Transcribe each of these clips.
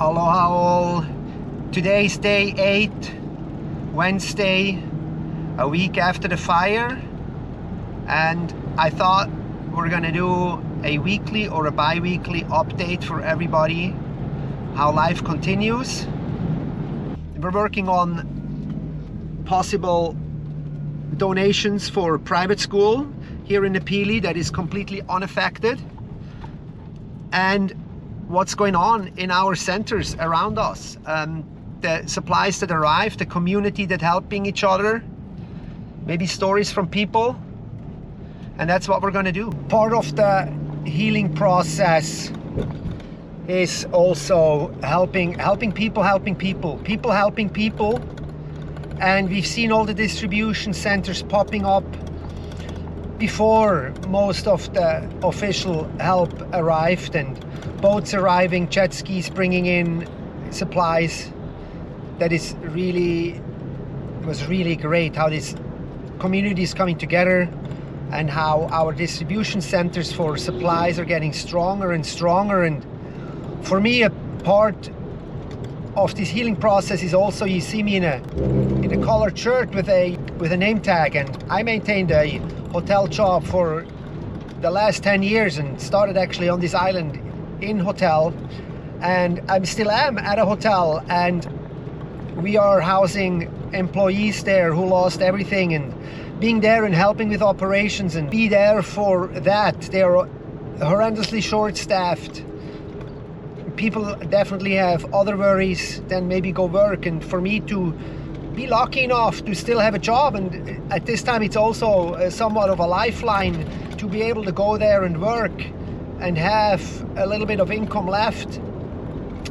Aloha all. Today's day 8, Wednesday, a week after the fire, and I thought we're gonna do a weekly or a bi-weekly update for everybody, how life continues. We're working on possible donations for private school here in the Pili that is completely unaffected, and what's going on in our centers around us, the supplies that arrive, the community that helping each other, maybe stories from people, and that's what we're going to do. Part of the healing process is also helping people, and we've seen all the distribution centers popping up before most of the official help arrived, and boats arriving, jet skis bringing in supplies. That was really great how this community is coming together, and how our distribution centers for supplies are getting stronger and stronger. And for me, a part of this healing process is also, you see me in a collared shirt with a name tag, and I maintained a hotel job for the last 10 years and started actually on this island in hotel, and I still am at a hotel, and we are housing employees there who lost everything, and being there and helping with operations and be there for that. They are horrendously short-staffed. People definitely have other worries than maybe go work, and for me to be lucky enough to still have a job, and at this time it's also somewhat of a lifeline to be able to go there and work and have a little bit of income left,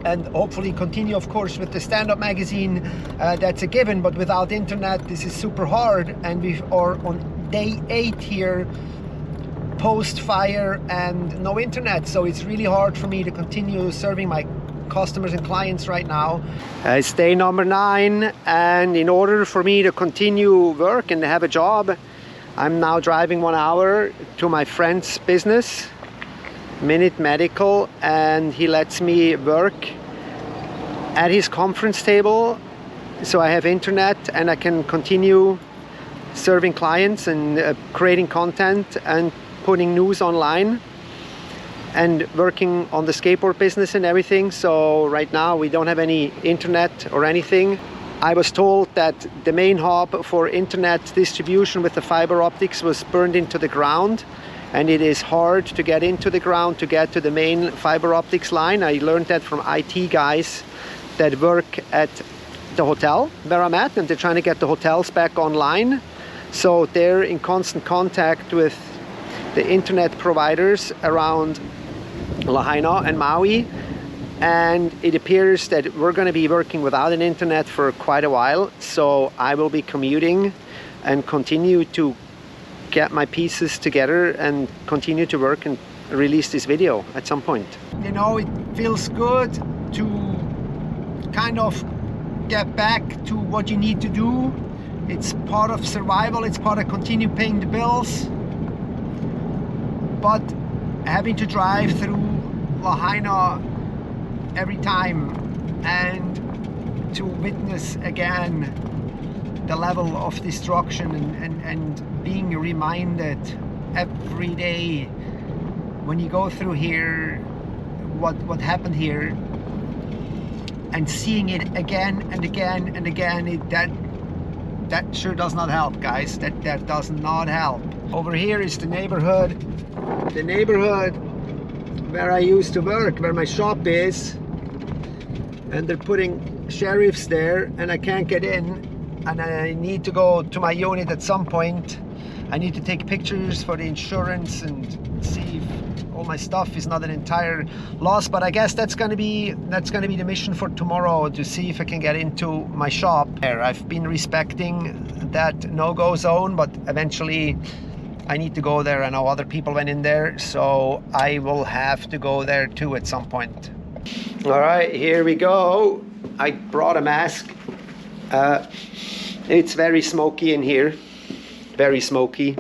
and hopefully continue, of course, with the stand-up magazine. That's a given, but without internet this is super hard, and we are on day 8 here post-fire and no internet, so it's really hard for me to continue serving my customers and clients right now. It's day number 9, and in order for me to continue work and have a job, I'm now driving 1 hour to my friend's business, Minute Medical, and he lets me work at his conference table, so I have internet and I can continue serving clients and creating content and putting news online and working on the skateboard business and everything. So right now we don't have any internet or anything. I was told that the main hub for internet distribution with the fiber optics was burned into the ground, and it is hard to get into the ground to get to the main fiber optics line. I learned that from IT guys that work at the hotel where I'm at, and they're trying to get the hotels back online. So they're in constant contact with the internet providers around Lahaina and Maui, and it appears that we're going to be working without an internet for quite a while. So I will be commuting and continue to get my pieces together and continue to work and release this video at some point. You know, it feels good to kind of get back to what you need to do. It's part of survival, it's part of continue paying the bills, but having to drive through Lahaina every time and to witness again the level of destruction, and being reminded every day when you go through here what happened here, and seeing it again and again and again, that sure does not help, guys. That does not help. Over here is the neighborhood where I used to work, where my shop is, and they're putting sheriffs there, and I can't get in, and I need to go to my unit at some point. I need to take pictures for the insurance and see if all my stuff is not an entire loss, but I guess that's going to be the mission for tomorrow, to see if I can get into my shop there. I've been respecting that no-go zone, but eventually I need to go there. I know other people went in there, so I will have to go there too at some point. All right, here we go. I brought a mask. It's very smoky in here, very smoky.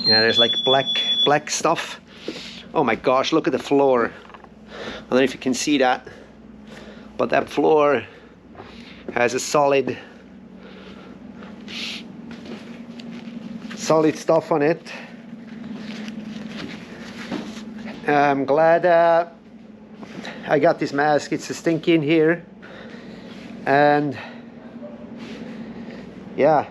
Yeah, there's like black stuff. Oh my gosh, look at the floor. I don't know if you can see that. but that floor has a solid stuff on it. I'm glad I got this mask. It's stinky in here, and yeah,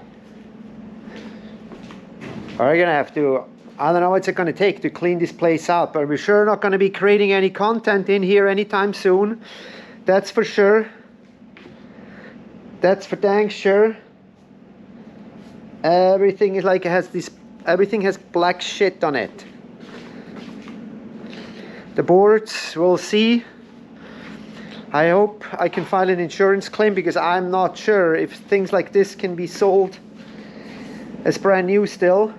we're gonna have to, I don't know what's it gonna take to clean this place out, but we're sure not gonna be creating any content in here anytime soon. That's for sure. That's for dang sure. Everything is like, it has this, everything has black shit on it. The boards, we'll see. I hope I can file an insurance claim, because I'm not sure if things like this can be sold as brand new still.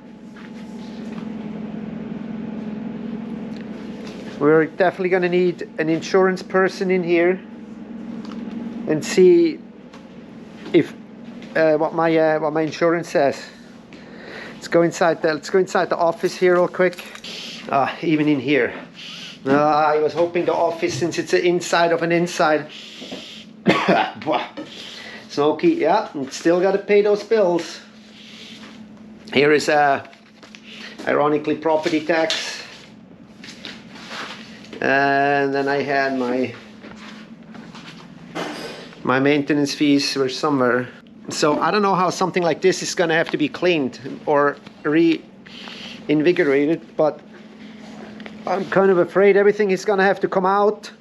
We're definitely going to need an insurance person in here and see if what my insurance says. Let's go inside the office here real quick. Even in here, I was hoping the office, since it's the inside of an inside. Smoky, yeah, and still got to pay those bills. Here is ironically property tax, and then I had my maintenance fees were somewhere. So I don't know how something like this is going to have to be cleaned or reinvigorated, but I'm kind of afraid everything is going to have to come out.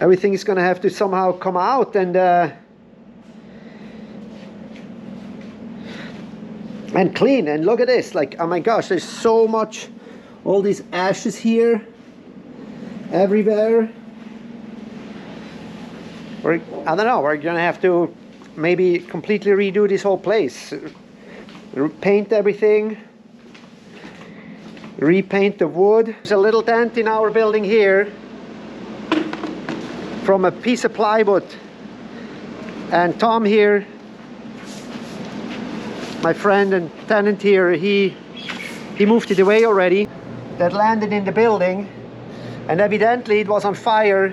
Everything is going to have to somehow come out and clean. And look at this, like, oh my gosh, there's so much, all these ashes here everywhere. I don't know, we're gonna have to maybe completely redo this whole place, paint everything, repaint the wood. There's a little dent in our building here from a piece of plywood, and Tom here, my friend and tenant here, he moved it away already. That landed in the building, and evidently it was on fire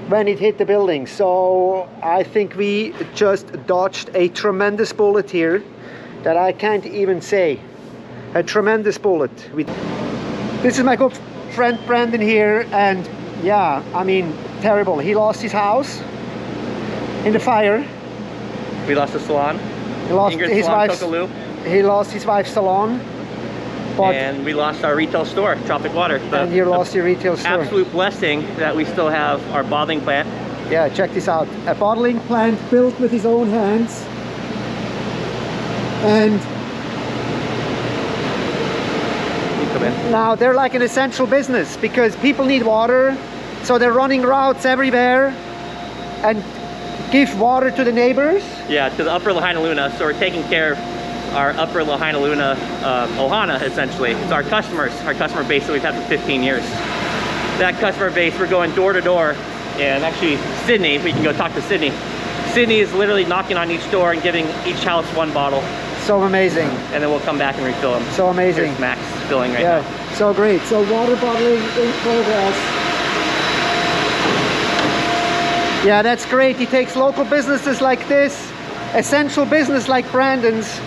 when it hit the building. So I think we just dodged a tremendous bullet here that I can't even say. A tremendous bullet. This is my good friend Brandon here, and yeah, I mean, terrible. He lost his house in the fire. We lost the salon. He lost his wife's. He lost his wife's salon. But and we lost our retail store, Tropic Water. And you lost your retail store. Absolute blessing that we still have our bottling plant. Yeah, check this out. A bottling plant built with his own hands. And now they're like an essential business, because people need water. So they're running routes everywhere and give water to the neighbors. Yeah, to the upper Lahaina Luna. So we're taking care of our upper Lahaina Luna ohana, essentially. It's our customers, our customer base that we've had for 15 years. That customer base, we're going door to door. And actually, Sydney, we can go talk to Sydney. Sydney is literally knocking on each door and giving each house one bottle. So amazing. And then we'll come back and refill them. So amazing. Here's Max filling right now. So great. So water bottling in progress. Yeah, that's great. He takes local businesses like this, essential business like Brandon's,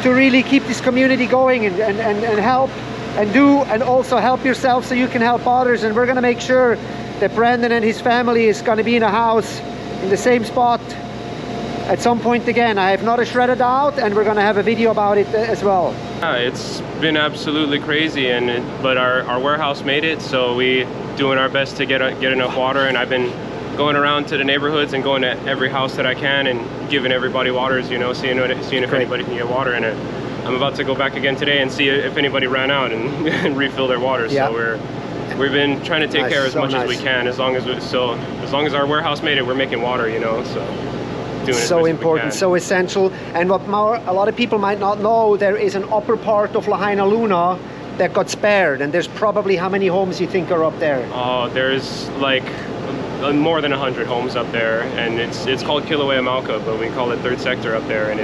to really keep this community going and help and do, and also help yourself so you can help others. And we're going to make sure that Brandon and his family is going to be in a house in the same spot at some point again. I have not a shred of doubt, and we're going to have a video about it as well. It's been absolutely crazy, but our warehouse made it, so we doing our best to get enough water. And I've been going around to the neighborhoods and going to every house that I can and giving everybody waters, you know, seeing if anybody can get water in it. I'm about to go back again today and see if anybody ran out and refill their water. Yeah. So we've been trying to take care as much as we can, as long as our warehouse made it, we're making water, you know, so doing it so important, so essential. And what a lot of people might not know, there is an upper part of Lahaina Luna that got spared, and there's probably, how many homes you think are up there? Oh, there's like more than 100 homes up there, and it's called Kilauea Mauka, but we call it third sector up there, and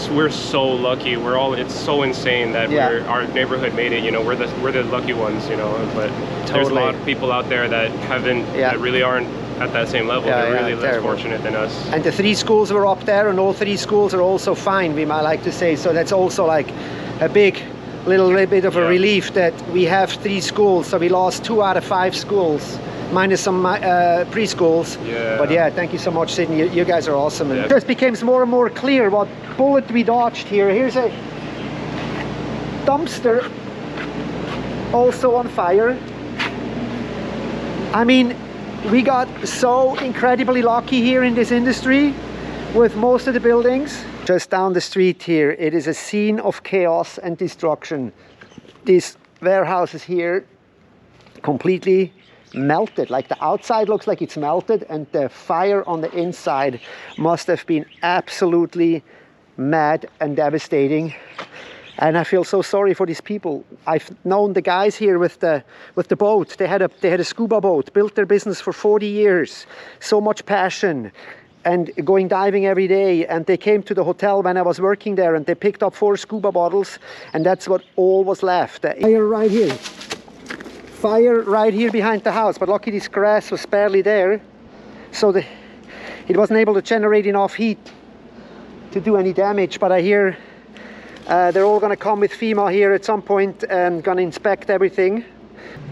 we're so lucky. It's so insane that our neighborhood made it. You know, we're the lucky ones. You know, but there's a lot of people out there that haven't, that really aren't at that same level. They're really less fortunate than us. And the 3 schools were up there, and all 3 schools are also fine, we might like to say. So that's also like a little bit of a relief that we have 3 schools. So we lost 2 out of 5 schools, minus some preschools. But thank you so much, Sydney. You guys are awesome. And it just becomes more and more clear what bullet we dodged here. Here's a dumpster also on fire. I mean, we got so incredibly lucky here in this industry with most of the buildings. Just down the street here, it is a scene of chaos and destruction. These warehouses here completely melted. Like the outside looks like it's melted, and the fire on the inside must have been absolutely mad and devastating. And I feel so sorry for these people. I've known the guys here with the boat. They had a scuba boat, built their business for 40 years. So much passion, and going diving every day. And they came to the hotel when I was working there, and they picked up 4 scuba bottles, and that's what all was left. Fire right here. Fire right here behind the house, but lucky this grass was barely there, so it wasn't able to generate enough heat to do any damage. But I hear they're all going to come with FEMA here at some point and going to inspect everything.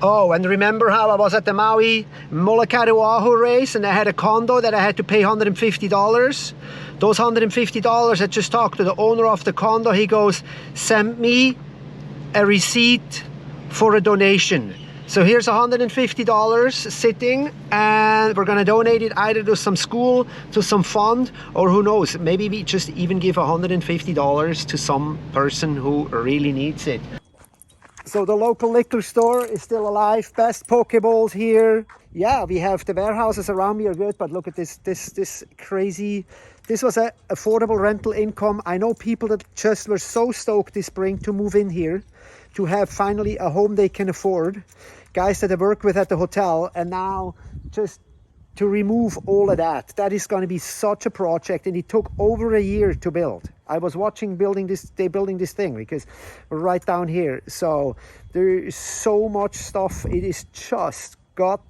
Oh, and remember how I was at the Maui Molokai Oahu race and I had a condo that I had to pay $150? Those $150, I just talked to the owner of the condo. He goes, send me a receipt for a donation. So here's $150 sitting, and we're gonna donate it either to some school, to some fund, or who knows, maybe we just even give $150 to some person who really needs it. So the local liquor store is still alive. Best Pokeballs here. Yeah, we have the warehouses around me are good, but look at this crazy. This was an affordable rental income. I know people that just were so stoked this spring to move in here, to have finally a home they can afford. Guys that I work with at the hotel, and now just to remove all of that. That is going to be such a project, and it took over a year to build. I was watching building this thing because we're right down here. So there is so much stuff. It is just gut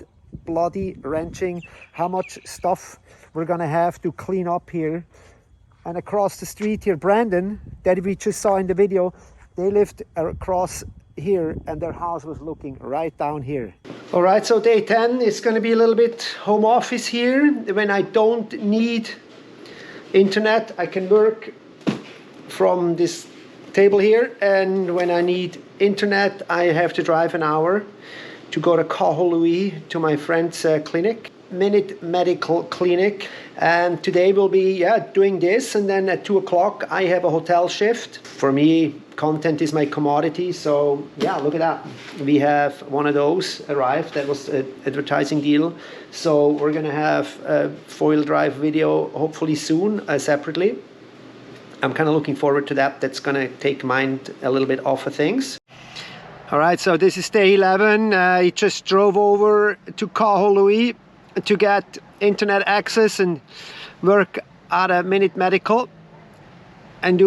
bloody wrenching how much stuff we're gonna have to clean up here. And across the street here, Brandon, that we just saw in the video, they lived across here and their house was looking right down here. All right, so day 10 is going to be a little bit home office here. When I don't need internet, I can work from this table here, and when I need internet, I have to drive an hour to go to Kahului to my friend's clinic, Minute Medical Clinic. And today we'll be doing this, and then at 2 o'clock I have a hotel shift. For me, content is my commodity, so yeah, look at that. We have one of those arrived. That was an advertising deal. So we're gonna have a foil drive video hopefully soon, separately. I'm kind of looking forward to that. That's gonna take mind a little bit off of things. All right, so this is day 11. I just drove over to Kahului to get internet access and work at a Minute Medical, and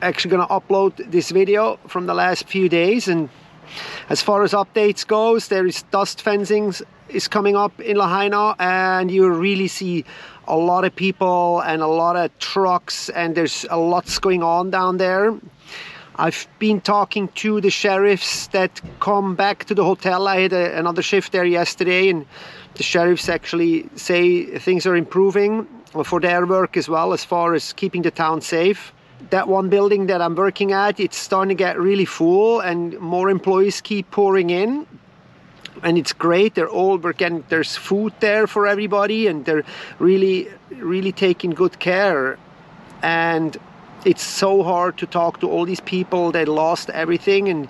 actually gonna upload this video from the last few days. And as far as updates goes, there is dust fencing is coming up in Lahaina, and you really see a lot of people and a lot of trucks, and there's a lot's going on down there. I've been talking to the sheriffs that come back to the hotel. I had another shift there yesterday, and the sheriffs actually say things are improving for their work as well, as far as keeping the town safe. That one building that I'm working at, it's starting to get really full, and more employees keep pouring in, and it's great. There's food there for everybody, and they're really taking good care. And it's so hard to talk to all these people that lost everything, and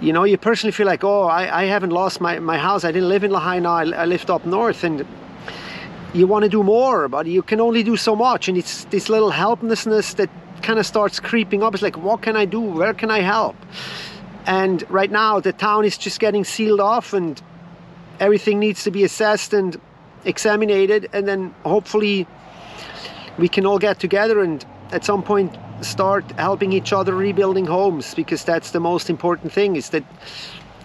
you know, you personally feel like, oh, I haven't lost my house. I didn't live in Lahaina, I lived up north, and you want to do more, but you can only do so much. And it's this little helplessness that kind of starts creeping up. It's like, what can I do? Where can I help? And right now the town is just getting sealed off, and everything needs to be assessed and examined, and then hopefully we can all get together and at some point start helping each other rebuilding homes, because that's the most important thing, is that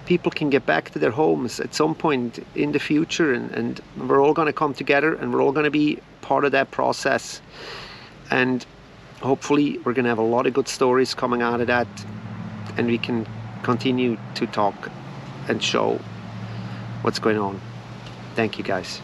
people can get back to their homes at some point in the future, and we're all going to come together and we're all going to be part of that process. And hopefully we're going to have a lot of good stories coming out of that, and we can continue to talk and show what's going on. Thank you, guys.